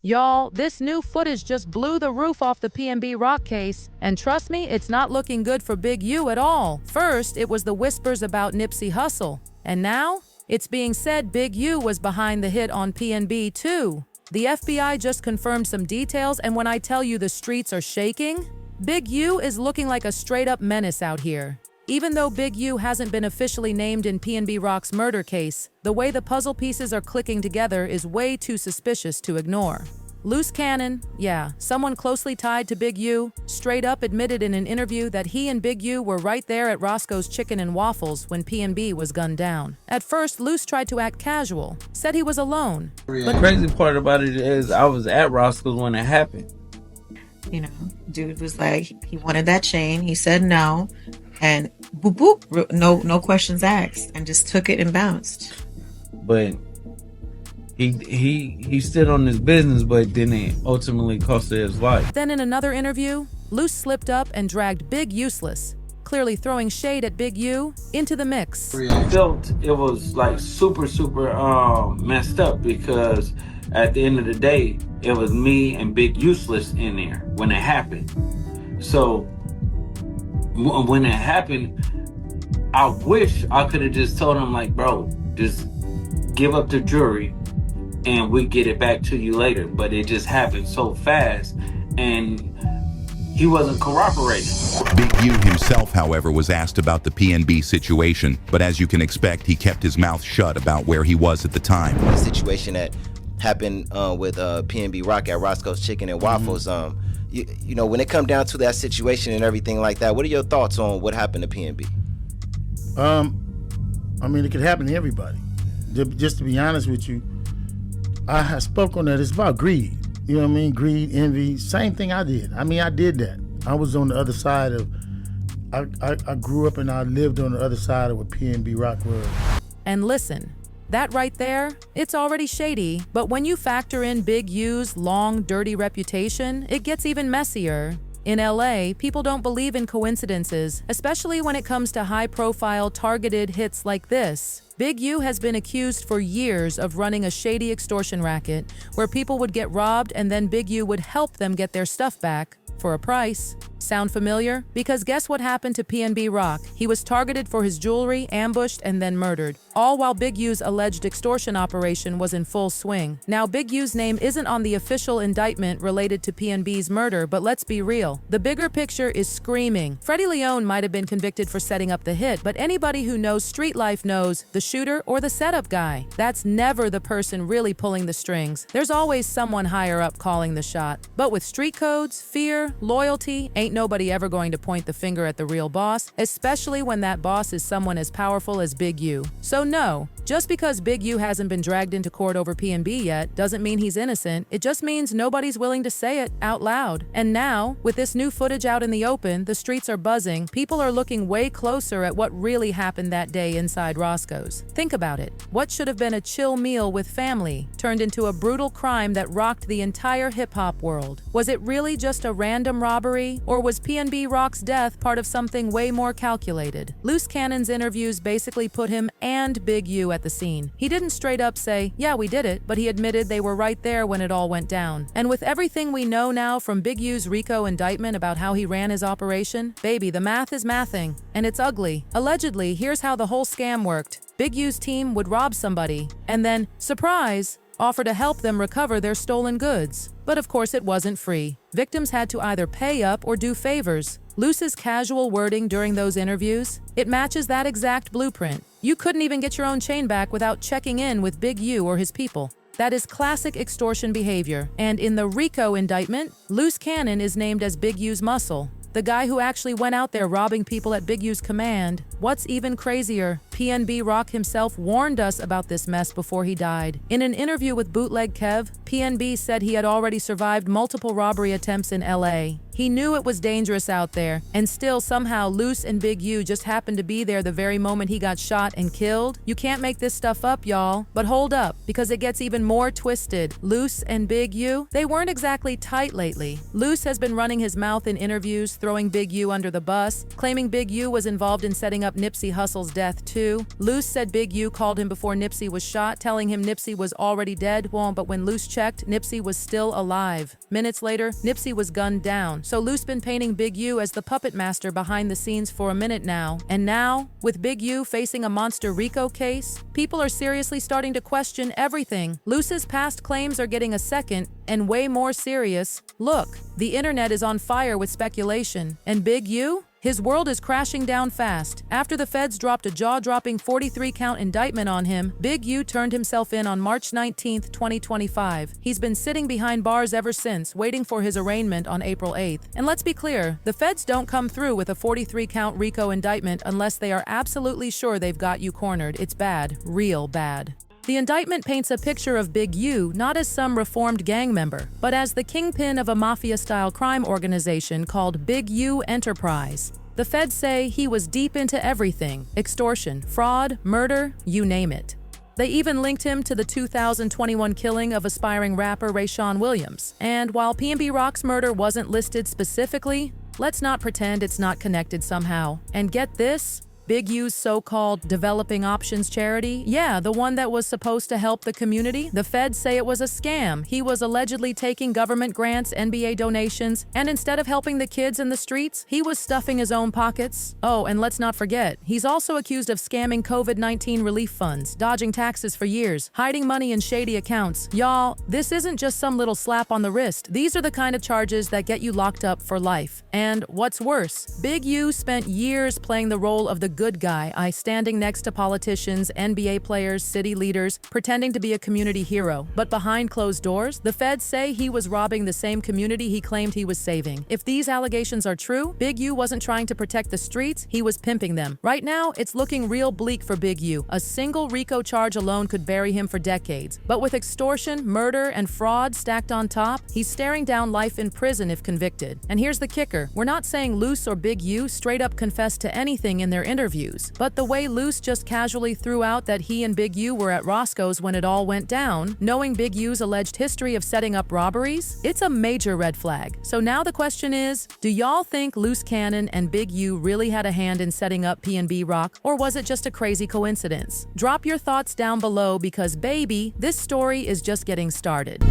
Y'all, this new footage just blew the roof off the PnB Rock case, and trust me, it's not looking good for Big U at all. First, it was the whispers about Nipsey Hussle, and now it's being said Big U was behind the hit on PnB too. The FBI just confirmed some details, and when I tell you the streets are shaking, Big U is looking like a straight-up menace out here. Even though Big U hasn't been officially named in PnB Rock's murder case, the way the puzzle pieces are clicking together is way too suspicious to ignore. Loose cannon, yeah, someone closely tied to Big U, straight up admitted in an interview that he and Big U were right there at Roscoe's Chicken and Waffles when PnB was gunned down. At first, Loose tried to act casual, said he was alone. The crazy part about it is I was at Roscoe's when it happened. You know, dude was like, he wanted that chain. He said no, and boop boop, no questions asked, and just took it and bounced. But he stood on his business, but then it ultimately cost his life. Then in another interview, Loose slipped up and dragged Big Useless, clearly throwing shade at Big U, into the mix. I felt it was like super messed up because at the end of the day, it was me and Big Useless in there when it happened. So when it happened, I wish I could have just told him like, bro, just give up the jury and we get it back to you later. But it just happened so fast and he wasn't cooperating. Big U himself, however, was asked about the PnB situation, but as you can expect, he kept his mouth shut about where he was at the time. The situation that happened with PnB Rock at Roscoe's Chicken and Waffles, you know, when it come down to that situation and everything like that, what are your thoughts on what happened to PnB? I mean, it could happen to everybody. Just to be honest with you, I spoke on that. It's about greed. You know what I mean? Greed, envy, same thing I did. I mean, I did that. I was on the other side of, I grew up and I lived on the other side of what PnB Rock was. And listen, that right there, it's already shady, but when you factor in Big U's long, dirty reputation, it gets even messier. In LA, people don't believe in coincidences, especially when it comes to high-profile, targeted hits like this. Big U has been accused for years of running a shady extortion racket where people would get robbed and then Big U would help them get their stuff back for a price. Sound familiar? Because guess what happened to PnB Rock? He was targeted for his jewelry, ambushed, and then murdered. All while Big U's alleged extortion operation was in full swing. Now, Big U's name isn't on the official indictment related to PnB's murder, but let's be real. The bigger picture is screaming. Freddie Leone might have been convicted for setting up the hit, but anybody who knows street life knows the shooter or the setup guy. That's never the person really pulling the strings. There's always someone higher up calling the shot. But with street codes, fear, loyalty, ain't nobody ever going to point the finger at the real boss, especially when that boss is someone as powerful as Big U. So no, just because Big U hasn't been dragged into court over PnB yet doesn't mean he's innocent. It just means nobody's willing to say it out loud. And now, with this new footage out in the open, the streets are buzzing. People are looking way closer at what really happened that day inside Roscoe's. Think about it. What should have been a chill meal with family turned into a brutal crime that rocked the entire hip-hop world. Was it really just a random robbery, or was PnB Rock's death part of something way more calculated? Loose Cannon's interviews basically put him and Big U at the scene. He didn't straight up say, yeah, we did it, but he admitted they were right there when it all went down. And with everything we know now from Big U's RICO indictment about how he ran his operation, baby, the math is mathing, and it's ugly. Allegedly, here's how the whole scam worked. Big U's team would rob somebody, and then, surprise, offer to help them recover their stolen goods. But of course it wasn't free. Victims had to either pay up or do favors. Loose's casual wording during those interviews, it matches that exact blueprint. You couldn't even get your own chain back without checking in with Big U or his people. That is classic extortion behavior. And in the RICO indictment, Loose Cannon is named as Big U's muscle. The guy who actually went out there robbing people at Big U's command. What's even crazier, PnB Rock himself warned us about this mess before he died. In an interview with Bootleg Kev, PnB said he had already survived multiple robbery attempts in LA. He knew it was dangerous out there, and still somehow Luce and Big U just happened to be there the very moment he got shot and killed. You can't make this stuff up, y'all. But hold up, because it gets even more twisted. Luce and Big U, they weren't exactly tight lately. Luce has been running his mouth in interviews, throwing Big U under the bus, claiming Big U was involved in setting up Nipsey Hussle's death too. Luce said Big U called him before Nipsey was shot, telling him Nipsey was already dead. Well, but when Luce checked, Nipsey was still alive. Minutes later, Nipsey was gunned down. So Luce been painting Big U as the puppet master behind the scenes for a minute now. And now, with Big U facing a monster RICO case, people are seriously starting to question everything. Luce's past claims are getting a second and way more serious look. The internet is on fire with speculation. And Big U? His world is crashing down fast. After the feds dropped a jaw-dropping 43-count indictment on him, Big U turned himself in on March 19, 2025. He's been sitting behind bars ever since, waiting for his arraignment on April 8th. And let's be clear, the feds don't come through with a 43-count RICO indictment unless they are absolutely sure they've got you cornered. It's bad, real bad. The indictment paints a picture of Big U not as some reformed gang member, but as the kingpin of a mafia-style crime organization called Big U Enterprise. The feds say he was deep into everything: extortion, fraud, murder, you name it. They even linked him to the 2021 killing of aspiring rapper Rayshawn Williams. And while PnB Rock's murder wasn't listed specifically, let's not pretend it's not connected somehow. And get this? Big U's so-called developing options charity? Yeah, the one that was supposed to help the community? The feds say it was a scam. He was allegedly taking government grants, NBA donations, and instead of helping the kids in the streets, he was stuffing his own pockets. Oh, and let's not forget, he's also accused of scamming COVID-19 relief funds, dodging taxes for years, hiding money in shady accounts. Y'all, this isn't just some little slap on the wrist. These are the kind of charges that get you locked up for life. And what's worse, Big U spent years playing the role of the good guy, standing next to politicians, NBA players, city leaders, pretending to be a community hero. But behind closed doors, the feds say he was robbing the same community he claimed he was saving. If these allegations are true, Big U wasn't trying to protect the streets, he was pimping them. Right now, it's looking real bleak for Big U. A single RICO charge alone could bury him for decades. But with extortion, murder, and fraud stacked on top, he's staring down life in prison if convicted. And here's the kicker. We're not saying Luce or Big U straight up confessed to anything in their interviews. But the way Luce just casually threw out that he and Big U were at Roscoe's when it all went down, knowing Big U's alleged history of setting up robberies, it's a major red flag. So now the question is, do y'all think Luce Cannon and Big U really had a hand in setting up PnB Rock, or was it just a crazy coincidence? Drop your thoughts down below because baby, this story is just getting started.